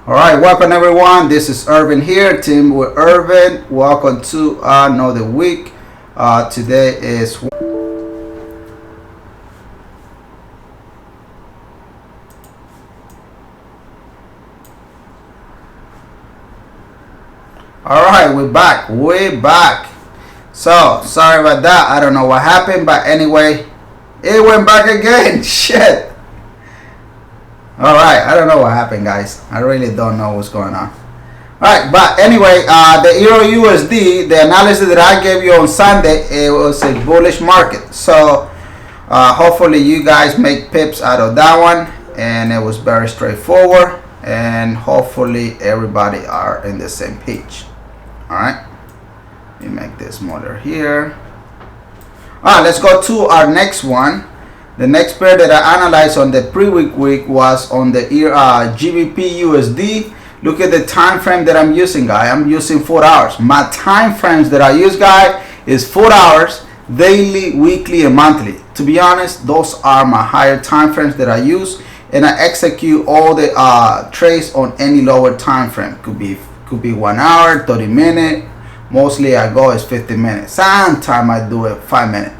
All right, welcome everyone. This is Irvin here, team with Irvin. Welcome to another week. Today is all right. We're back. So sorry about that. I don't know what happened, but anyway, it went back again. Shit. All right, I don't know what happened, guys. I really don't know what's going on. All right, but anyway, the Euro USD, the analysis that I gave you on Sunday, it was a bullish market. So hopefully you guys make pips out of that one, and it was very straightforward, and hopefully everybody are in the same page. All right, let me make this smaller here. All right, let's go to our next one. The next pair that I analyzed on the pre-week was on the GBP USD. Look at the time frame that I'm using, guys. I'm using 4 hours. My time frames that I use, guys, is 4 hours, daily, weekly, and monthly. To be honest, those are my higher time frames that I use, and I execute all the trades on any lower time frame. Could be 1 hour, 30 minutes. Mostly I go is 50 minutes. Sometimes I do it 5 minutes.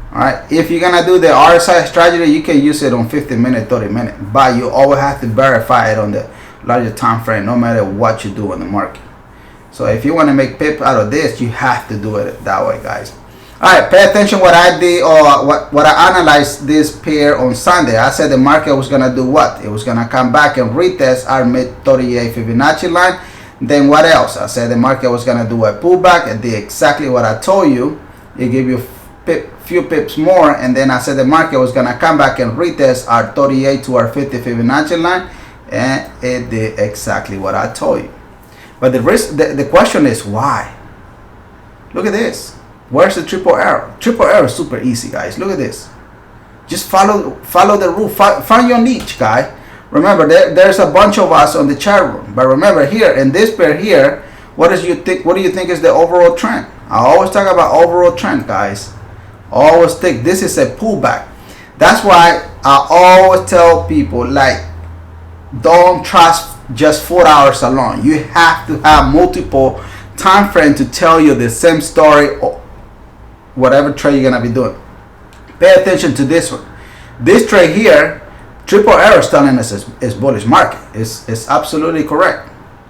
Alright, if you're gonna do the RSI strategy, you can use it on 50 minutes, 30 minutes, but you always have to verify it on the larger time frame, no matter what you do in the market. So if you want to make pip out of this, you have to do it that way, guys. Alright, pay attention what I did, or what I analyzed this pair on Sunday. I said the market was gonna do what? It was gonna come back and retest our mid 38 Fibonacci line. Then what else? I said the market was gonna do a pullback, and did exactly what I told you. It gave you few pips more, and then I said the market was gonna come back and retest our 38 to our 50 Fibonacci line, and it did exactly what I told you. But the question is why? Look at this. Where's the triple arrow? Triple arrow is super easy, guys. Look at this. Just follow the rule. Find your niche, guy. Remember, there's a bunch of us on the chat room, but remember here in this pair here, what do you think is the overall trend? I always talk about overall trend, guys. Always think this is a pullback. That's why I always tell people, like, don't trust just 4 hours alone. You have to have multiple time frame to tell you the same story or whatever trade you're gonna be doing. Pay attention to this one. This trade here, triple arrow is telling us is bullish market. It's absolutely correct.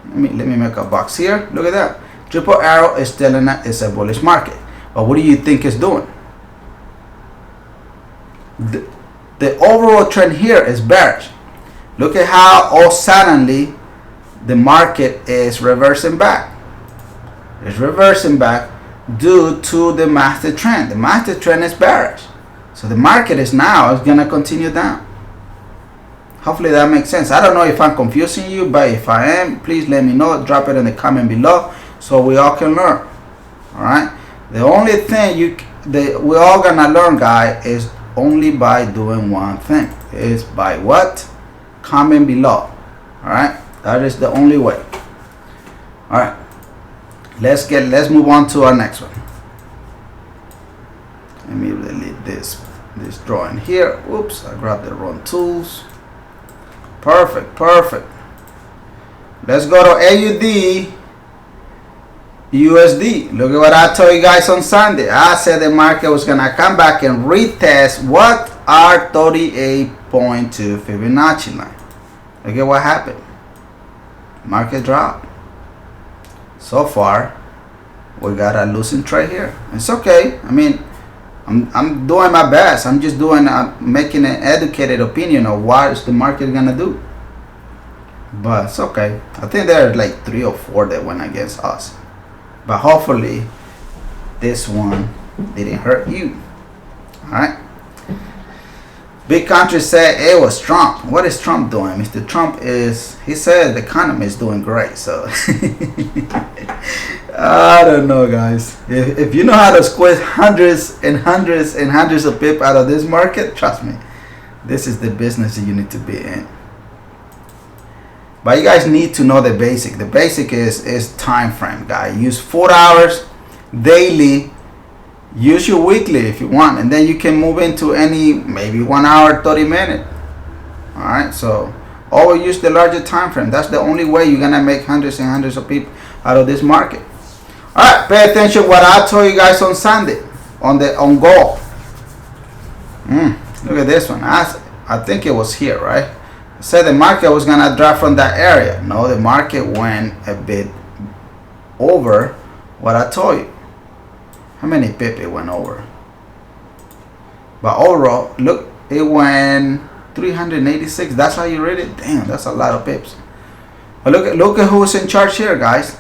Let me make a box here. Look at that. Triple arrow is telling us it's a bullish market. But what do you think it's doing? The overall trend here is bearish. Look at how all suddenly the market is reversing back. It's reversing back due to the master trend. The master trend is bearish. So the market is going to continue down. Hopefully that makes sense. I don't know if I'm confusing you, but if I am, please let me know. Drop it in the comment below so we all can learn. All right. The only thing we all gonna learn, guys, is only by doing one thing. Is by what? Comment below. All right. That is the only way. All right. Let's move on to our next one. Let me delete this drawing here. Oops, I grabbed the wrong tools. Perfect. Let's go to AUD USD. Look at what I told you guys on Sunday. I said the market was gonna come back and retest what? Our 38.2 Fibonacci line. Look at what happened. Market dropped. So far, we got a losing trade here. It's okay. I mean, I'm doing my best. I'm just making an educated opinion of what is the market gonna do. But it's okay. I think there are like 3 or 4 that went against us. But hopefully, this one didn't hurt you. All right. Big Country said it was Trump. What is Trump doing? Mr. Trump he said the economy is doing great. So I don't know, guys. If you know how to squeeze hundreds and hundreds and hundreds of pip out of this market, trust me, this is the business that you need to be in. But you guys need to know the basic. The basic is time frame, guys. Use 4 hours daily. Use your weekly if you want, and then you can move into any maybe 1 hour, 30 minutes. All right. So Always use the larger time frame. That's the only way you're gonna make hundreds and hundreds of people out of this market. All right, pay attention what I told you guys on Sunday on gold. Look at this one. I think it was here, right? I said the market was gonna drop from that area. No, the market went a bit over what I told you. How many pips it went over? But overall, look, it went 386. That's how you read it. Damn, that's a lot of pips. But look at who's in charge here, guys.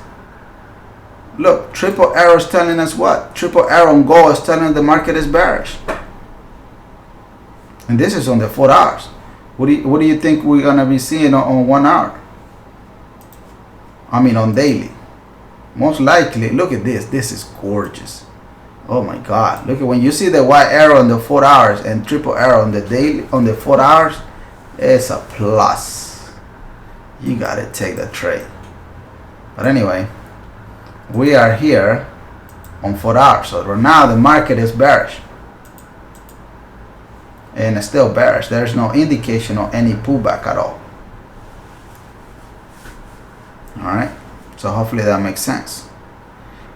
Look, triple arrow is telling us what? Triple arrow on gold is telling the market is bearish. And this is on the 4 hours. What do you think we're gonna be seeing on 1 hour? I mean on daily. Most likely, look at this. This is gorgeous. Oh my God! Look at when you see the white arrow on the 4 hours and triple arrow on the daily on the 4 hours. It's a plus. You gotta take the trade. But anyway, we are here on 4 hours. So right now the market is bearish. And it's still bearish. There's no indication of any pullback at all. Alright. So hopefully that makes sense.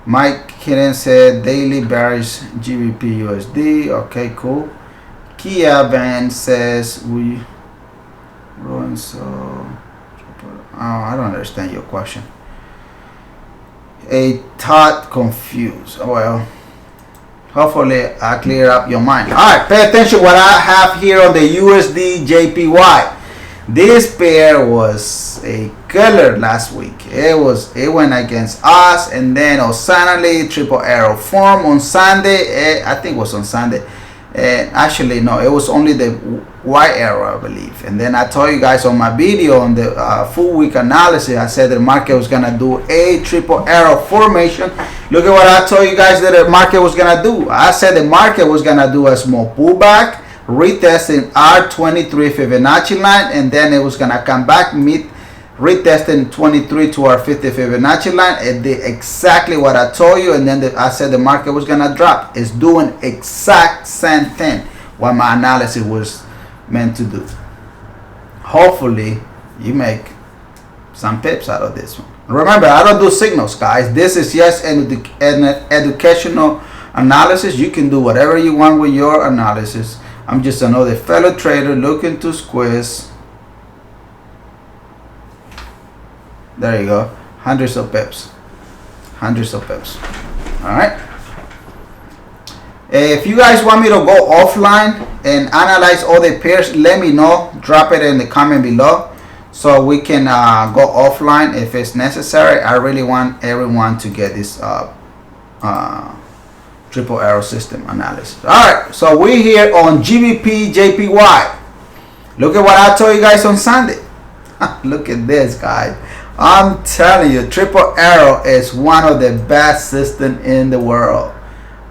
Mike Kitten said daily bearish GBP USD. Okay, cool. Kia Van says we ruin so. Oh, I don't understand your question. A thought confused. Well, hopefully I clear up your mind. All right, pay attention what I have here on the USD JPY. This pair was a killer last week. It went against us, and then Osanally triple arrow form on Sunday. I think it was on Sunday. Actually, no, it was only the white arrow, I believe. And then I told you guys on my video on the full week analysis, I said the market was gonna do a triple arrow formation. Look at what I told you guys that the market was gonna do. I said the market was gonna do a small pullback, retesting our 23 Fibonacci line, and then it was gonna come back, retesting 23 to our 50 Fibonacci line. It did exactly what I told you, and then I said the market was gonna drop. It's doing exact same thing what my analysis was meant to do. Hopefully you make some pips out of this one. Remember, I don't do signals, guys. This is just an educational analysis. You can do whatever you want with your analysis. I'm just another fellow trader looking to squeeze. There you go. Hundreds of pips. Hundreds of pips. Alright. If you guys want me to go offline and analyze all the pairs, let me know. Drop it in the comment below so we can go offline if it's necessary. I really want everyone to get this triple arrow system analysis. Alright, so we're here on GBP JPY. Look at what I told you guys on Sunday. Look at this, guys. I'm telling you, triple arrow is one of the best systems in the world.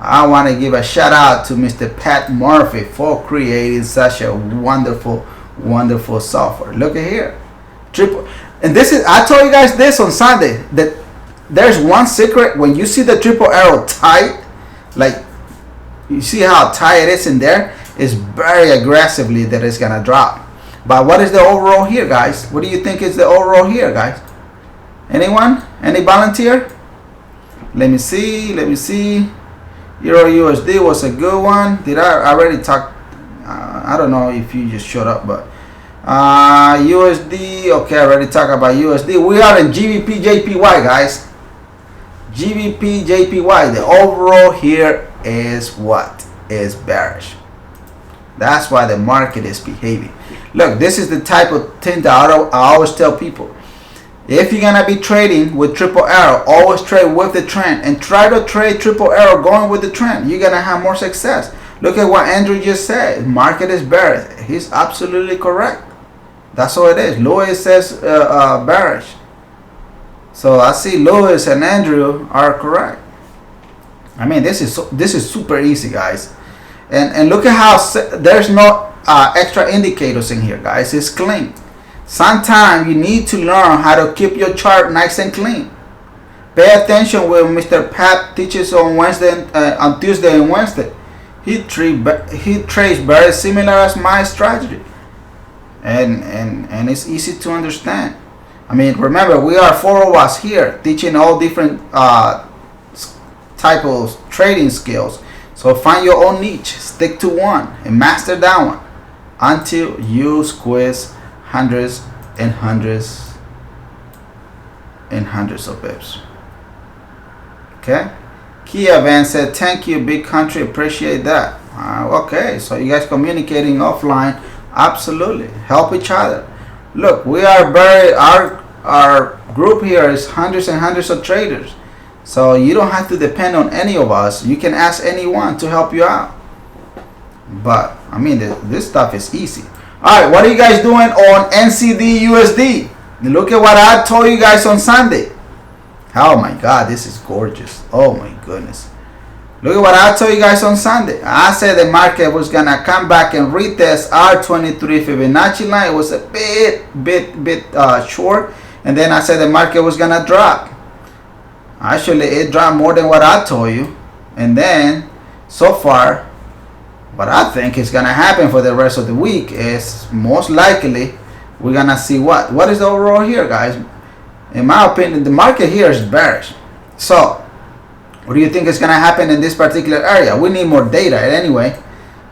I want to give a shout out to Mr. Pat Murphy for creating such a wonderful software. Look at here. Triple, and this is, I told you guys this on Sunday, that there's one secret. When you see the triple arrow tight, like you see how tight it is in there, it's very aggressively that it's gonna drop. But what is the overall here, guys? What do you think is the overall here, guys? Anyone? Any volunteer? Let me see. Euro USD was a good one. Did I already talk? I don't know if you just showed up, but USD. Okay, I already talked about USD. We are in GBP JPY, guys. GBP JPY. The overall here is what? Is bearish. That's why the market is behaving. Look, this is the type of thing that I always tell people. If you're gonna be trading with triple arrow, always trade with the trend and try to trade triple arrow going with the trend. You're gonna have more success. Look at what Andrew just said. Market is bearish. He's absolutely correct. That's all it is. Louis says bearish. So I see Louis and Andrew are correct. I mean, this is super easy, guys. And look at how there's no extra indicators in here, guys. It's clean. Sometimes you need to learn how to keep your chart nice and clean. Pay attention when Mr. Pat teaches on on Tuesday and Wednesday. He trades very similar as my strategy. and it's easy to understand. I mean, remember, we are 4 of us here teaching all different type of trading skills. So find your own niche, stick to one, and master that one until you squeeze hundreds and hundreds and hundreds of pips. Okay. Kia Van said, thank you, big country, appreciate that. Okay, so you guys communicating offline, absolutely, help each other. Look, we are our group here is hundreds and hundreds of traders, so you don't have to depend on any of us. You can ask anyone to help you out. But I mean, this stuff is easy. All right, what are you guys doing on NCD USD? Look at what I told you guys on Sunday. Oh my God, this is gorgeous. Oh my goodness. Look at what I told you guys on Sunday. I said the market was gonna come back and retest our 23 Fibonacci line. It was a bit short, and then I said the market was gonna drop. Actually, it dropped more than what I told you. And then so far, what I think is gonna happen for the rest of the week is most likely we're gonna see what is the overall here, guys. In my opinion, the market here is bearish. So what do you think is going to happen in this particular area? We need more data anyway,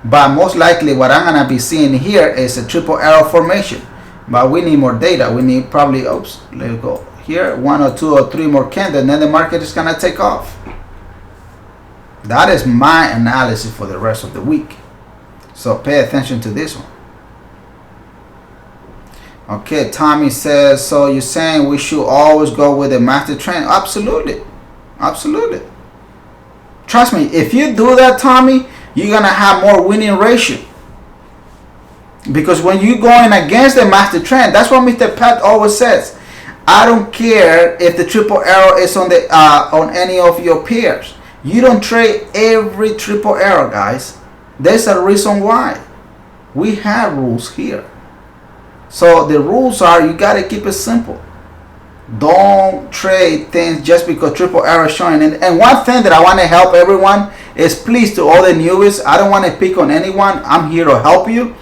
but most likely what I'm going to be seeing here is a triple arrow formation. But we need more data. We need probably, oops, let it go here, 1 or 2 or 3 more candles, and then the market is going to take off. That is my analysis for the rest of the week. So pay attention to this one. Okay, Tommy says, so you're saying we should always go with the master trend? Absolutely. Absolutely. Trust me, if you do that, Tommy, you're going to have more winning ratio. Because when you're going against the master trend, that's what Mr. Pat always says. I don't care if the triple arrow is on the on any of your peers. You don't trade every triple arrow, guys. There's a reason why. We have rules here. So the rules are, you got to keep it simple. Don't trade things just because triple arrow is showing. And one thing that I want to help everyone is, please, to all the newbies, I don't want to pick on anyone. I'm here to help you.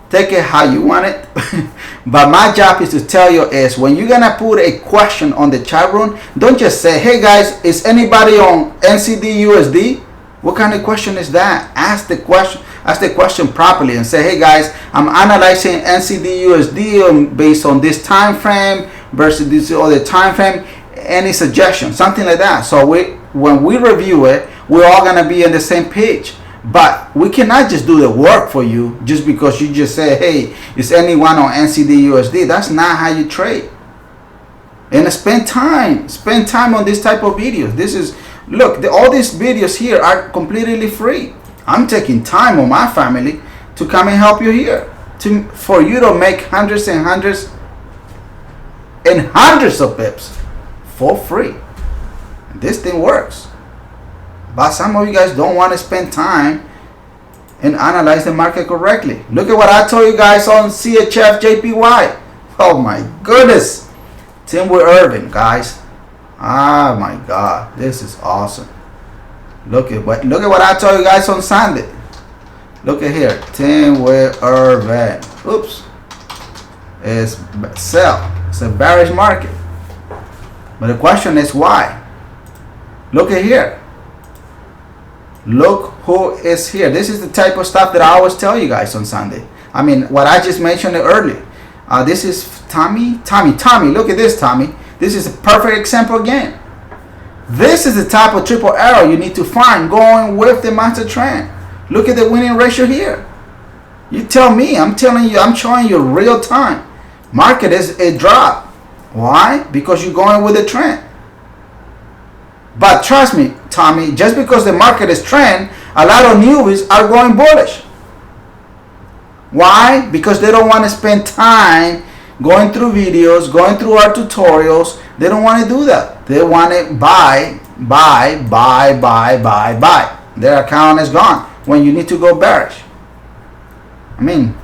Take it how you want it. But my job is to tell you is, when you're going to put a question on the chat room, don't just say, hey guys, is anybody on NCD USD? What kind of question is that? Ask the question properly and say, hey guys, I'm analyzing NCD USD based on this time frame versus this other time frame. Any suggestion, something like that. So when we review it, we're all gonna be on the same page. But we cannot just do the work for you just because you just say, hey, is anyone on NCD USD? That's not how you trade. And spend time on this type of videos. This is, look, all these videos here are completely free. I'm taking time on my family to come and help you here, for you to make hundreds and hundreds and hundreds of pips for free. This thing works. But some of you guys don't want to spend time and analyze the market correctly. Look at what I told you guys on CHF JPY. Oh my goodness. Tim with Irvin, guys. Oh my God, this is awesome. Look at what I told you guys on Sunday. Look at here, Tim with Irvin. Oops. It's sell. It's a bearish market. But the question is why? Look at here. Look who is here. This is the type of stuff that I always tell you guys on Sunday. I mean, what I just mentioned earlier. This is Tommy. Look at this, Tommy. This is a perfect example again. This is the type of triple arrow you need to find going with the master trend. Look at the winning ratio here. You tell me. I'm telling you. I'm showing you real time. Market is a drop. Why? Because you're going with the trend. But trust me, Tommy, just because the market is trend, a lot of newbies are going bullish. Why? Because they don't want to spend time going through videos, going through our tutorials. They don't want to do that. They want to buy. Their account is gone when you need to go bearish. I mean,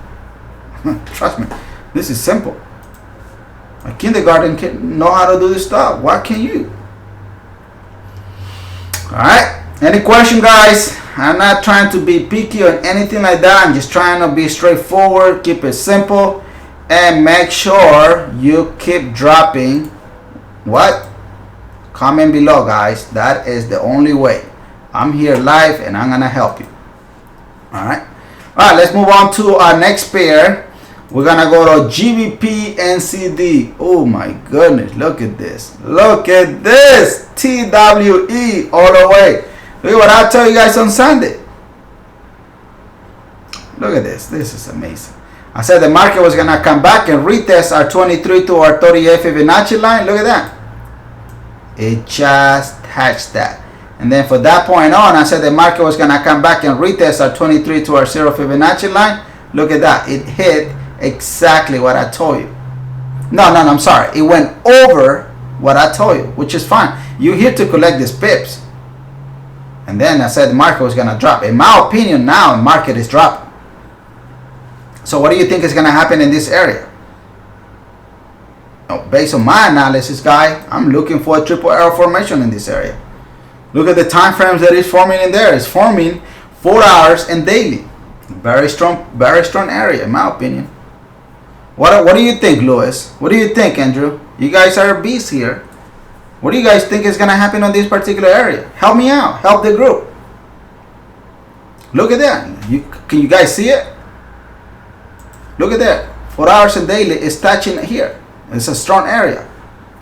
trust me, this is simple. A kindergarten can know how to do this stuff. Why can't you? Alright, any question, guys? I'm not trying to be picky or anything like that. I'm just trying to be straightforward, keep it simple, And make sure you keep dropping what? Comment below, guys. That is the only way. I'm here live and I'm gonna help you. Alright, let's move on to our next pair. We're gonna go to GBP NCD. Oh my goodness, look at this. Look at this. TWE all the way. Look at what I told you guys on Sunday. Look at this. This is amazing. I said the market was gonna come back and retest our 23 to our 38 Fibonacci line. Look at that. It just touched that. And then for that point on, I said the market was gonna come back and retest our 23 to our 0 Fibonacci line. Look at that. It hit exactly what I told you. No, I'm sorry. It went over what I told you, which is fine. You're here to collect these pips. And then I said the market was gonna drop. In my opinion, now the market is dropping. So what do you think is gonna happen in this area? Based on my analysis, guy, I'm looking for a triple arrow formation in this area. Look at the time frames that it's forming in there. It's forming 4 hours and daily. Very strong area, in my opinion. What do you think, Louis? What do you think, Andrew? You guys are beasts here. What do you guys think is gonna happen on this particular area? Help me out. Help the group. Look at that. Can you guys see it? Look at that. 4 hours and daily is touching here. It's a strong area.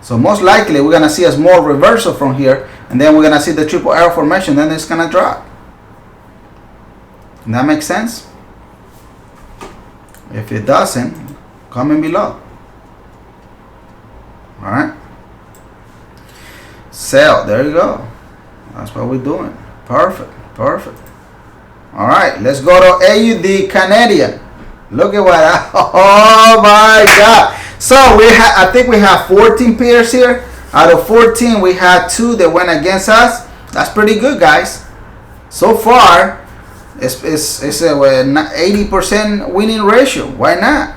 So most likely we're gonna see a small reversal from here, and then we're gonna see the triple arrow formation, then it's gonna drop. That makes sense? If it doesn't, comment below. Alright. Sell. There you go. That's what we're doing. Perfect. Alright, let's go to AUD Canadian. Look at what oh my god. So I think we have 14 pairs here. Out of 14, we had 2 that went against us. That's pretty good, guys. So far, it's a 80% winning ratio. Why not?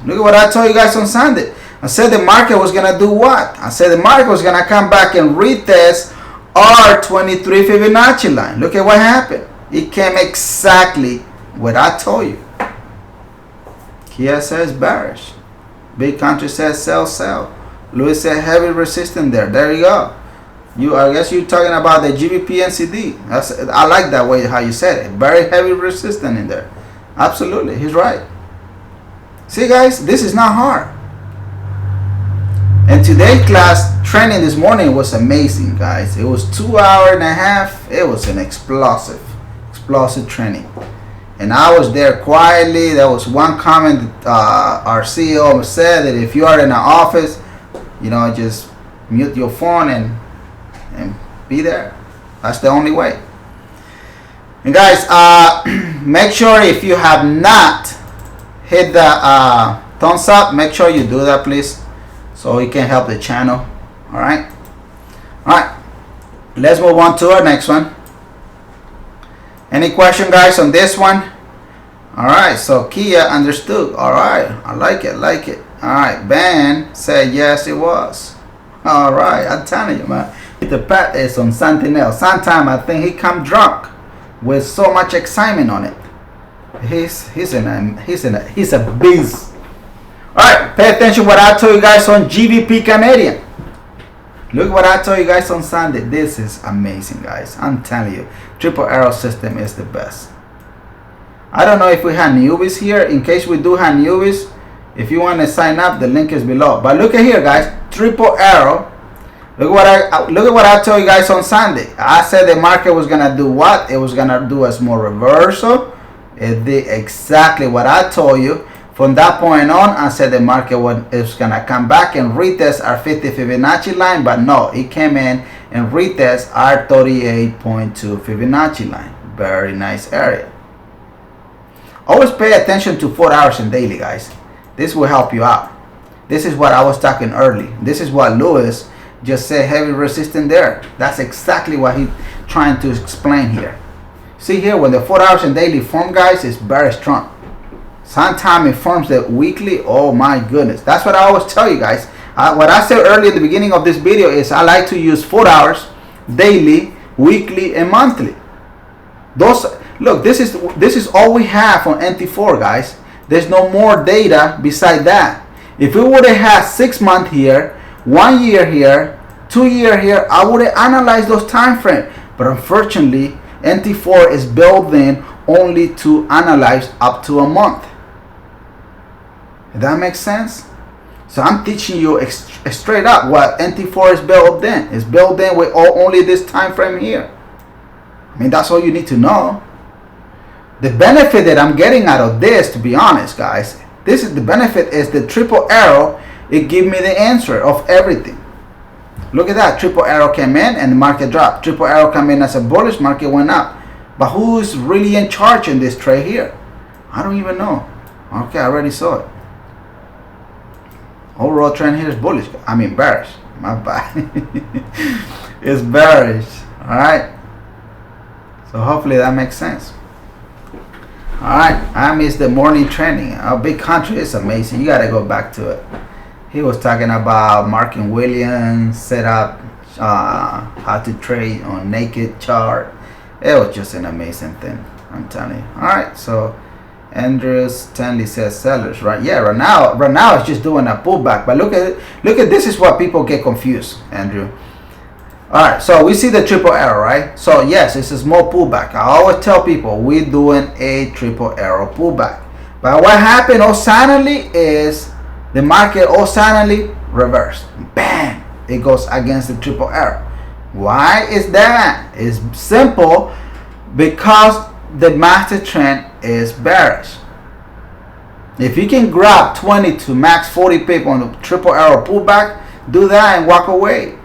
Look at what I told you guys on Sunday. I said the market was gonna do what? I said the market was gonna come back and retest our 23 Fibonacci line. Look at what happened. It came exactly what I told you. Kia says bearish. Big Country says sell. Louis said heavy resistance there. There you go. I guess you're talking about the GBP NCD. I like that way how you said it. Very heavy resistance in there. Absolutely, he's right. See, guys, this is not hard. And today's class training this morning was amazing, guys. It was 2 hours and a half. It was an explosive training. And I was there quietly. There was one comment our CEO said that if you are in an office, just mute your phone and be there. That's the only way. And guys, make sure if you have not hit the thumbs up, make sure you do that, please, so it can help the channel. All right. Let's move on to our next one. Any question, guys, on this one? All right, so Kia understood. All right, I like it. All right, Ben said yes, it was. All right, I'm telling you, man. The Pat is on something else. Sometimes I think he come drunk with so much excitement on it. He's a beast. All right, pay attention what I told you guys on GBP Canadian. Look what I told you guys on Sunday. This is amazing, guys. I'm telling you, triple arrow system is the best. I don't know if we have newbies here. In case we do have newbies, if you want to sign up, the link is below. But look at here, guys. Triple arrow. Look at what I told you guys on Sunday. I said the market was gonna do what? It was gonna do a small reversal. It did exactly what I told you. From that point on, I said the market was gonna come back and retest our 50 Fibonacci line, but no, it came in and retest our 38.2 Fibonacci line. Very nice area. Always pay attention to 4 hours and daily, guys. This will help you out. This is what I was talking early. This is what Lewis just said, heavy resistance there. That's exactly what he's trying to explain here. See here, when the 4 hours and daily form, guys, is very strong. Sometimes it forms the weekly. Oh my goodness. That's what I always tell you guys. What I said earlier in the beginning of this video is I like to use 4 hours, daily, weekly, and monthly. Look, this is all we have on NT4, guys. There's no more data beside that. If we would have had 6 months here, 1 year here, 2 year here, I would have analyzed those time frames. But unfortunately, NT4 is built in only to analyze up to a month. Does that make sense? So I'm teaching you straight up what NT4 is built in. It's built in with only this time frame here. I mean, that's all you need to know. The benefit that I'm getting out of this, to be honest, guys, this is the benefit is the triple arrow. It gives me the answer of everything. Look at that. Triple arrow came in and the market dropped. Triple arrow came in as a bullish, market went up. But who's really in charge in this trade here? I don't even know. Okay, I already saw it. Overall trend here is bullish. I mean bearish. My bad. It's bearish. Alright. So hopefully that makes sense. Alright. I missed the morning trending. Our big country is amazing. You gotta go back to it. He was talking about Mark and Williams set up how to trade on naked chart. It was just an amazing thing, I'm telling you. Alright, so Andrew Stanley says sellers, right? Yeah, right now it's just doing a pullback. But look at this is what people get confused, Andrew. Alright, so we see the triple arrow, right? So yes, it's a small pullback. I always tell people we're doing a triple arrow pullback. But what happened all suddenly is the market all suddenly reversed. Bam! It goes against the triple arrow. Why is that? It's simple, because the master trend is bearish. If you can grab 20 to max 40 pip on the triple arrow pullback, do that and walk away.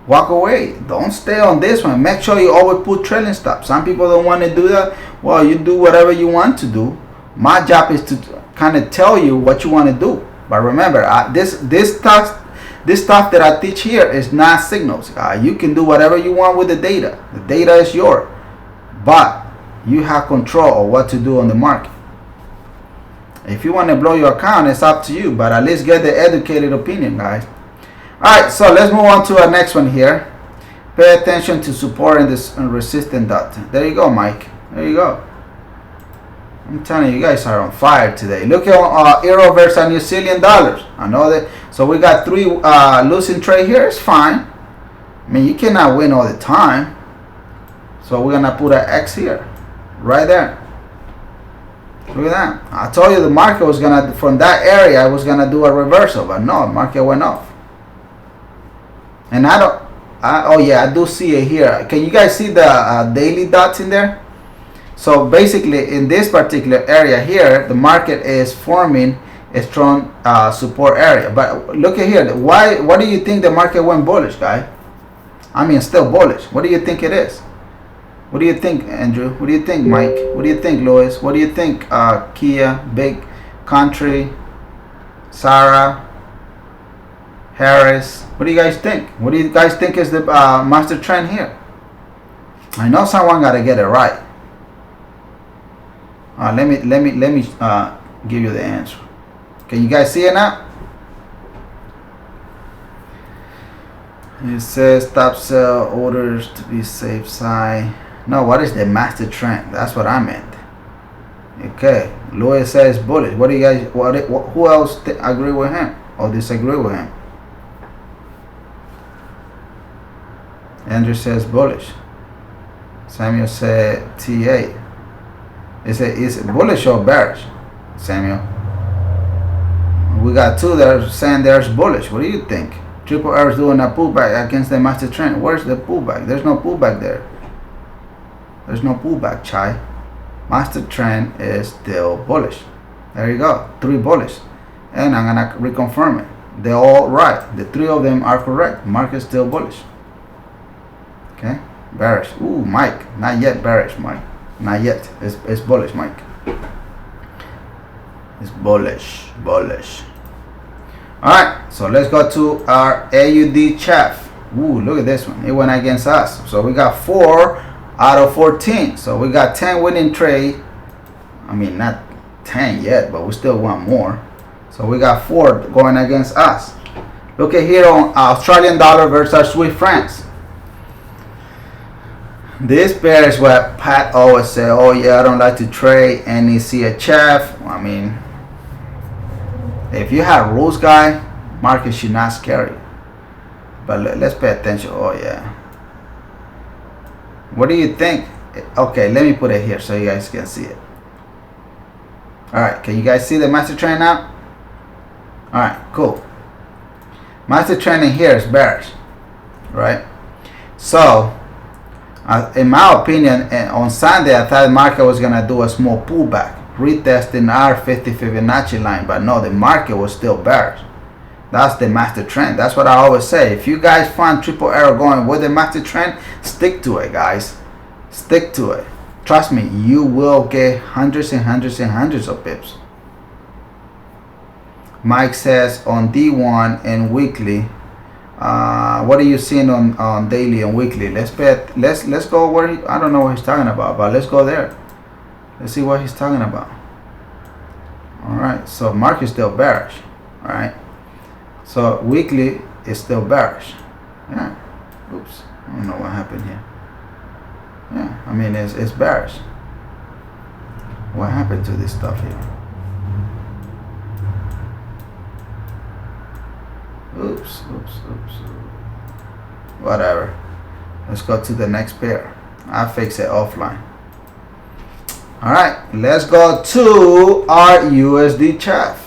Walk away. Don't stay on this one. Make sure you always put trailing stop. Some people don't want to do that. Well, you do whatever you want to do. My job is to kind of tell you what you want to do. But remember, this stuff that I teach here is not signals. You can do whatever you want with the data. The data is yours. But you have control of what to do on the market. If you want to blow your account, it's up to you. But at least get the educated opinion, guys. Alright, so let's move on to our next one here. Pay attention to support and this resistance dot. There you go, Mike. There you go. I'm telling you, guys are on fire today. Look at euro versus New Zealand dollars. I know that. So we got 3 losing trade here. It's fine. I mean, you cannot win all the time. So we're gonna put an X here, right there. Look at that. I told you the market was gonna, from that area, I was gonna do a reversal, but no, market went off. And oh yeah, I do see it here. Can you guys see the daily dots in there? So basically, in this particular area here, the market is forming a strong support area. But look at here. What do you think the market went bullish, guy? I mean, still bullish. What do you think it is? What do you think, Andrew? What do you think, Mike? What do you think, Louis? What do you think, Kia, Big Country, Sarah, Harris? What do you guys think? What do you guys think is the master trend here? I know someone got to get it right. Let me give you the answer. Can you guys see it now? It says top sell orders to be safe side. No, what is the master trend? That's what I meant. Okay, Louis says bullish. What do you guys? Who else agree with him or disagree with him? Andrew says bullish. Samuel said T8. Is it bullish or bearish, Samuel? We got 2 that are saying there's bullish. What do you think? Triple R is doing a pullback against the master trend. Where's the pullback? There's no pullback there. There's no pullback, Chai. Master trend is still bullish. There you go. 3 bullish. And I'm gonna reconfirm it. They're all right. The 3 of them are correct. Market still bullish. Okay. Bearish. Ooh, Mike. Not yet bearish, Mike. Not yet. It's bullish, Mike. It's bullish. Bullish. Alright, so let's go to our AUD chaff. Ooh, look at this one. It went against us. So we got 4 out of 14. So we got 10 winning trade. I mean, not 10 yet, but we still want more. So we got 4 going against us. Look at here on Australian dollar versus Swiss francs. This pair is what Pat always say. Oh yeah, I don't like to trade any CHF. I mean, if you have rules, guy, market should not scare you. But let's pay attention. Oh yeah. What do you think? Okay, let me put it here so you guys can see it. All right, can you guys see the master trend now? All right, cool. Master trend in here is bearish, right? So, in my opinion, on Sunday, I thought the market was gonna do a small pullback, retesting our 50 Fibonacci line, but no, the market was still bearish. That's the master trend. That's what I always say. If you guys find triple arrow going with the master trend, stick to it, guys. Stick to it. Trust me, you will get hundreds and hundreds and hundreds of pips. Mike says on D1 and weekly. What are you seeing on daily and weekly? Let's go where I don't know what he's talking about, but let's go there. Let's see what he's talking about. All right, so market is still bearish. All right, so weekly is still bearish. Yeah. Oops. I don't know what happened here. Yeah, I mean it's bearish. What happened to this stuff here? Oops. Whatever. Let's go to the next pair. I'll fix it offline. All right, let's go to our USD chart.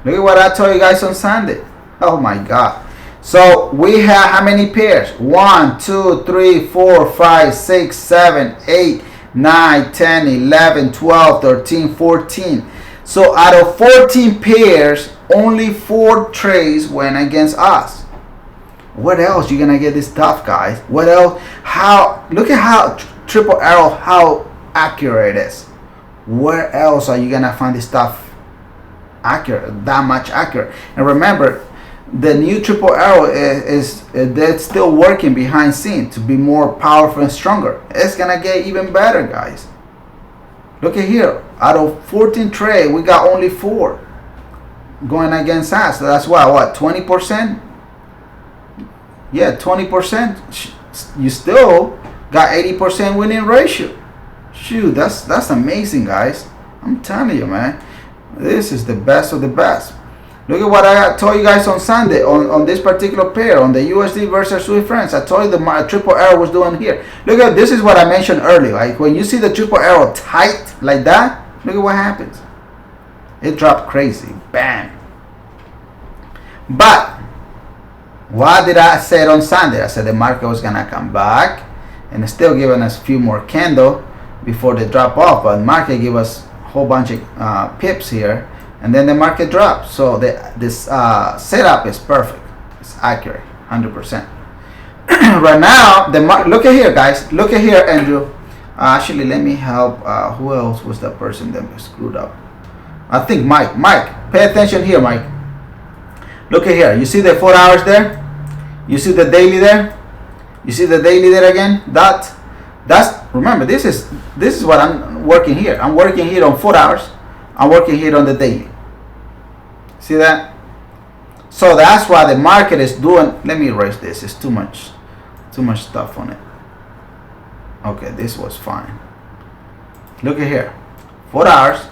Look at what I told you guys on Sunday. Oh my God. So we have how many pairs? 1, 2, 3, 4, 5, 6, 7, 8, 9, 10, 11, 12, 13, 14. So out of 14 pairs, only 4 trades went against us. What else you gonna get this stuff, guys? What else? How? Look at how triple arrow, how accurate it is. Where else are you gonna find this stuff accurate? That much accurate. And remember, the new triple arrow is that's still working behind scene to be more powerful and stronger. It's gonna get even better, guys. Look at here. Out of 14 trades, we got only 4 going against us. So that's what 20%? Yeah, 20%. You still got 80% winning ratio. Shoot, that's amazing, guys. I'm telling you, man. This is the best of the best. Look at what I told you guys on Sunday on this particular pair, on the USD versus Swiss francs. I told you the triple arrow was doing here. Look at this is what I mentioned earlier. Like when you see the triple arrow tight like that, look at what happens. It dropped crazy. Bam. But what did I say on Sunday? I said the market was gonna come back and it's still giving us a few more candle before they drop off. But the market gave us a whole bunch of pips here. And then the market drops. So this setup is perfect. It's accurate, 100%. Right now, look at here, guys. Look at here, Andrew. Actually, let me help. Who else was the person that screwed up? I think Mike. Mike, pay attention here, Mike. Look at here. You see the 4 hours there? You see the daily there? You see the daily there again? That's remember. This is what I'm working here. I'm working here on 4 hours. I'm working here on the daily. See that? So that's why the market is doing. Let me erase this. It's too much stuff on it. Okay, this was fine. Look at here. 4 hours,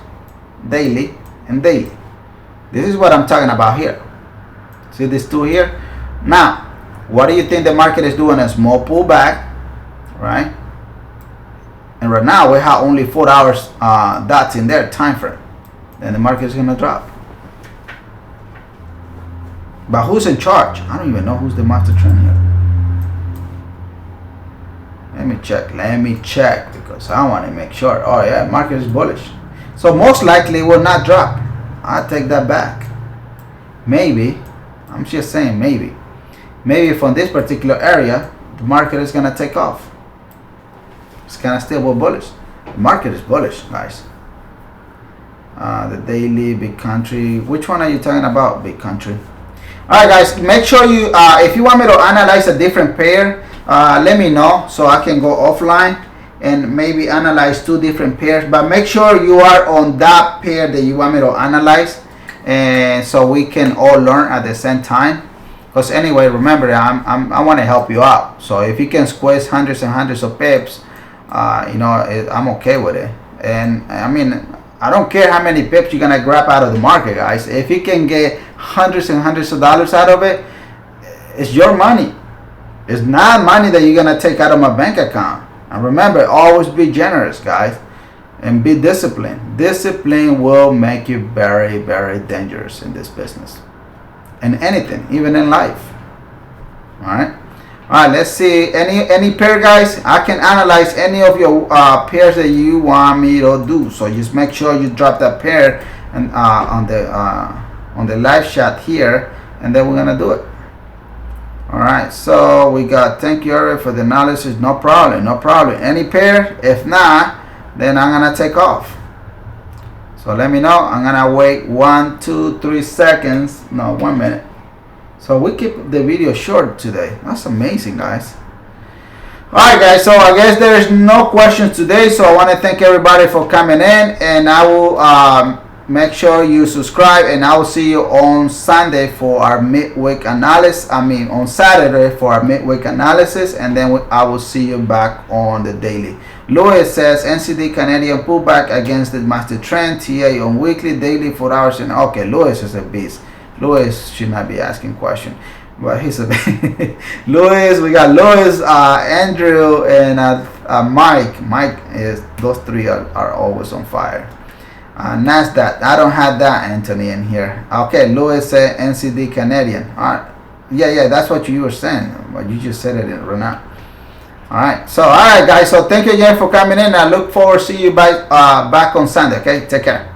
daily, and daily. This is what I'm talking about here. See these two here? Now, what do you think the market is doing? A small pullback, right? And right now we have only 4 hours dots in there, time frame. Then the market is going to drop. But who's in charge? I don't even know who's the master trend here. Let me check because I want to make sure. Oh yeah, market is bullish. So most likely it will not drop. I'll take that back. Maybe, I'm just saying maybe. Maybe from this particular area, the market is going to take off. It's going to still be bullish. The market is bullish, guys. The daily, big country. Which one are you talking about, big country? All right, guys. Make sure you, if you want me to analyze a different pair, let me know so I can go offline and maybe analyze 2 different pairs. But make sure you are on that pair that you want me to analyze, and so we can all learn at the same time. Because anyway, remember, I want to help you out. So if you can squeeze hundreds and hundreds of pips, I'm okay with it. And I mean, I don't care how many pips you're gonna grab out of the market, guys. If you can get hundreds and hundreds of dollars out of it, it's your money. It's not money that you're gonna take out of my bank account. And remember, always be generous, guys, and be disciplined. Discipline will make you very, very dangerous in this business, and anything, even in life. All right. Let's see any pair, guys. I can analyze any of your pairs that you want me to do. So just make sure you drop that pair and on the live chat here, and then we're gonna do it. All right. So we got, thank you, Eric, for the analysis. No problem. No problem. Any pair? If not, then I'm gonna take off. So let me know. I'm gonna wait 1, 2, 3 seconds. No, 1 minute. So we keep the video short today. That's amazing, guys. Alright, guys, so I guess there's no questions today, so I want to thank everybody for coming in, and I will make sure you subscribe, and I will see you on Sunday for our midweek analysis. On Saturday for our midweek analysis, and then I will see you back on the daily. Louis says NCD Canadian pullback against the master trend, TA on weekly, daily, 4 hours. And okay, Louis is a beast. Louis should not be asking question, but he's a Louis. We got Louis, Andrew, and Mike. Mike is, those three are always on fire. Nasdaq, I don't have that, Anthony, in here. Okay, Louis said NCD Canadian. All right, yeah, that's what you were saying, but you just said it right now. All right, so all right, guys. So thank you again for coming in. I look forward to see you back on Sunday. Okay, take care.